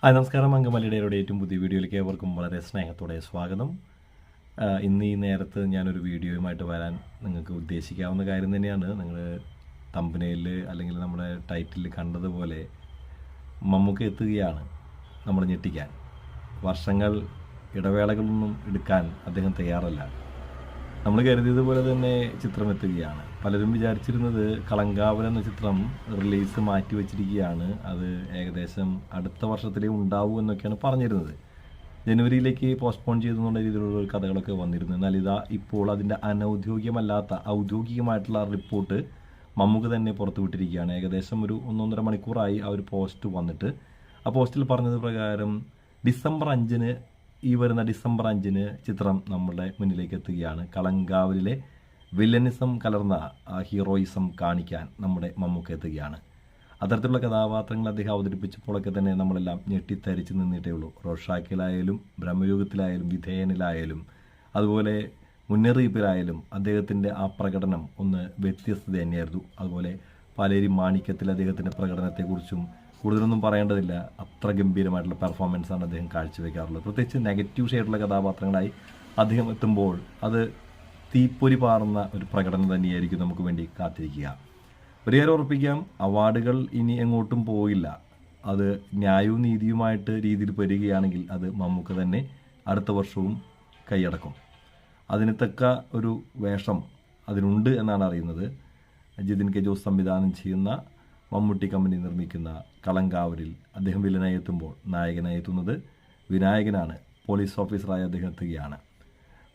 നമസ്കാരം. അങ്കമാലിയുടെ ഏറ്റവും പുതിയ വീഡിയോയിലേക്ക് ഏവർക്കും വളരെ സ്നേഹത്തോടെ സ്വാഗതം. ഇന്ന് ഈ നേരത്ത് ഞാനൊരു വീഡിയോയുമായിട്ട് വരാൻ നിങ്ങൾക്ക് ഉദ്ദേശിക്കാവുന്ന കാര്യം തന്നെയാണ്. നിങ്ങൾ തമ്പനയിൽ അല്ലെങ്കിൽ നമ്മുടെ ടൈറ്റിൽ കണ്ടതുപോലെ മമ്മൂക്ക എത്തുകയാണ് നമ്മൾ ഞെട്ടിക്കാൻ. വർഷങ്ങൾ ഇടവേളകളൊന്നും എടുക്കാൻ അദ്ദേഹം തയ്യാറല്ല. നമ്മൾ കരുതിയതുപോലെ തന്നെ ചിത്രം എത്തുകയാണ്. പലരും വിചാരിച്ചിരുന്നത് കളങ്കാവൽ എന്ന ചിത്രം റിലീസ് മാറ്റി വച്ചിരിക്കുകയാണ്, അത് ഏകദേശം അടുത്ത വർഷത്തിലേ ഉണ്ടാവൂ എന്നൊക്കെയാണ് പറഞ്ഞിരുന്നത്. ജനുവരിയിലേക്ക് പോസ്റ്റ്പോൺ ചെയ്തെന്നുള്ള രീതിയിലുള്ള കഥകളൊക്കെ വന്നിരുന്നു. എന്നാൽ ഇതാ ഇപ്പോൾ അതിൻ്റെ അനൗദ്യോഗികമല്ലാത്ത ഔദ്യോഗികമായിട്ടുള്ള റിപ്പോർട്ട് മമ്മൂക്ക തന്നെ പുറത്തുവിട്ടിരിക്കുകയാണ്. ഏകദേശം ഒരു 1-1.5 മണിക്കൂറായി ആ ഒരു പോസ്റ്റ് വന്നിട്ട്. ആ പോസ്റ്റിൽ പറഞ്ഞത് പ്രകാരം ഡിസംബർ 5-ന് ഈ വരുന്ന ഡിസംബർ 5-ന് ചിത്രം നമ്മുടെ മുന്നിലേക്ക് എത്തുകയാണ്. കളങ്കാവലിലെ വില്ലനിസം കലർന്ന ഹീറോയിസം കാണിക്കാൻ നമ്മുടെ മമ്മൂക്ക എത്തുകയാണ്. അത്തരത്തിലുള്ള കഥാപാത്രങ്ങൾ അദ്ദേഹം അവതരിപ്പിച്ചപ്പോഴൊക്കെ തന്നെ നമ്മളെല്ലാം ഞെട്ടിത്തരിച്ച് നിന്നിട്ടേ ഉള്ളൂ. റോഷാക്കിലായാലും ബ്രഹ്മയുഗത്തിലായാലും വിധേയനിലായാലും അതുപോലെ മുന്നറിയിപ്പിലായാലും അദ്ദേഹത്തിൻ്റെ ആ പ്രകടനം ഒന്ന് വ്യത്യസ്തത തന്നെയായിരുന്നു. അതുപോലെ പാലേരി മാണിക്യത്തിൽ അദ്ദേഹത്തിൻ്റെ പ്രകടനത്തെക്കുറിച്ചും കൂടുതലൊന്നും പറയേണ്ടതില്ല. അത്ര ഗംഭീരമായിട്ടുള്ള പെർഫോമൻസാണ് അദ്ദേഹം കാഴ്ചവെക്കാറുള്ളത്. പ്രത്യേകിച്ച് നെഗറ്റീവ് ഷെയ്ഡുള്ള കഥാപാത്രങ്ങളായി അദ്ദേഹം എത്തുമ്പോൾ അത് തീപ്പൊരി പാറുന്ന ഒരു പ്രകടനം തന്നെയായിരിക്കും നമുക്ക് വേണ്ടി കാത്തിരിക്കുക. ഒരു കാര്യം ഉറപ്പിക്കാം, അവാർഡുകൾ ഇനി എങ്ങോട്ടും പോയില്ല. അത് ന്യായവും നീതിയുമായിട്ട് രീതിയിൽ വരികയാണെങ്കിൽ അത് മമ്മൂക്ക തന്നെ അടുത്ത വർഷവും കൈയടക്കും. അതിന് തക്ക ഒരു വേഷം അതിനുണ്ട് എന്നാണ് അറിയുന്നത്. ജിതിൻ കെ ജോസ് സംവിധാനം ചെയ്യുന്ന മമ്മൂട്ടി കമ്പനി നിർമ്മിക്കുന്ന കളങ്കാവലിൽ അദ്ദേഹം വില്ലനായി എത്തുമ്പോൾ നായകനായി എത്തുന്നത് വിനായകനാണ്. പോലീസ് ഓഫീസറായി അദ്ദേഹം എത്തുകയാണ്.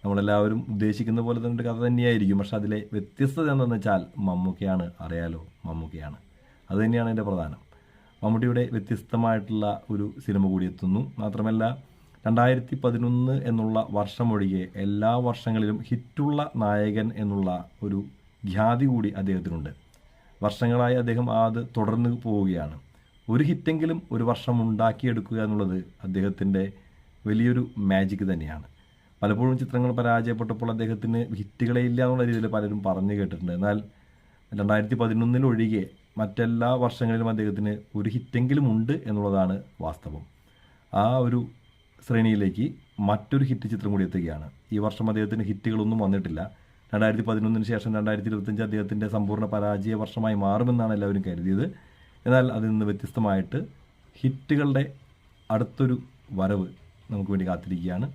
നമ്മളെല്ലാവരും ഉദ്ദേശിക്കുന്ന പോലെ തന്നെ ഒരു കഥ തന്നെയായിരിക്കും. പക്ഷെ അതിലെ വ്യത്യസ്തത എന്താണെന്ന് വെച്ചാൽ മമ്മൂക്കയാണ്. അറിയാലോ, മമ്മൂക്കയാണ്. അതുതന്നെയാണ് എൻ്റെ പ്രധാനം. മമ്മൂട്ടിയുടെ വ്യത്യസ്തമായിട്ടുള്ള ഒരു സിനിമ കൂടി എത്തുന്നു. മാത്രമല്ല 2011 എന്നുള്ള വർഷമൊഴികെ എല്ലാ വർഷങ്ങളിലും ഹിറ്റുള്ള നായകൻ എന്നുള്ള ഒരു ഖ്യാതി കൂടി അദ്ദേഹത്തിനുണ്ട്. വർഷങ്ങളായി അദ്ദേഹം അത് തുടർന്ന് പോവുകയാണ്. ഒരു ഹിറ്റെങ്കിലും ഒരു വർഷം ഉണ്ടാക്കിയെടുക്കുക എന്നുള്ളത് അദ്ദേഹത്തിൻ്റെ വലിയൊരു മാജിക് തന്നെയാണ്. പലപ്പോഴും ചിത്രങ്ങൾ പരാജയപ്പെട്ടപ്പോൾ അദ്ദേഹത്തിന് ഹിറ്റുകളെ ഇല്ല എന്നുള്ള രീതിയിൽ പലരും പറഞ്ഞു കേട്ടിട്ടുണ്ട്. എന്നാൽ 2011 ഒഴികെ മറ്റെല്ലാ വർഷങ്ങളിലും അദ്ദേഹത്തിന് ഒരു ഹിറ്റെങ്കിലും ഉണ്ട് എന്നുള്ളതാണ് വാസ്തവം. ആ ഒരു ശ്രേണിയിലേക്ക് മറ്റൊരു ഹിറ്റ് ചിത്രം കൂടി എത്തുകയാണ്. ഈ വർഷം അദ്ദേഹത്തിന് ഹിറ്റുകളൊന്നും വന്നിട്ടില്ല. 2011 ശേഷം 2025 അദ്ദേഹത്തിൻ്റെ സമ്പൂർണ്ണ പരാജയ വർഷമായി മാറുമെന്നാണ് എല്ലാവരും കരുതിയത്. എന്നാൽ അതിൽ നിന്ന് വ്യത്യസ്തമായിട്ട് ഹിറ്റുകളുടെ അടുത്തൊരു വരവ് നമുക്ക് വേണ്ടി കാത്തിരിക്കുകയാണ്.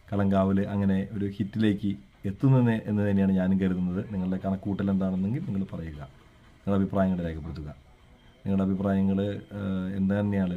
കളങ്കാവൽ അങ്ങനെ ഒരു ഹിറ്റിലേക്ക് എത്തുന്നത് എന്ന് തന്നെയാണ് ഞാനും കരുതുന്നത്. നിങ്ങളുടെ കണക്കൂട്ടൽ എന്താണെന്നെങ്കിൽ നിങ്ങൾ പറയുക, നിങ്ങളുടെ അഭിപ്രായങ്ങൾ രേഖപ്പെടുത്തുക. നിങ്ങളുടെ അഭിപ്രായങ്ങൾ എന്ത് തന്നെയാണ്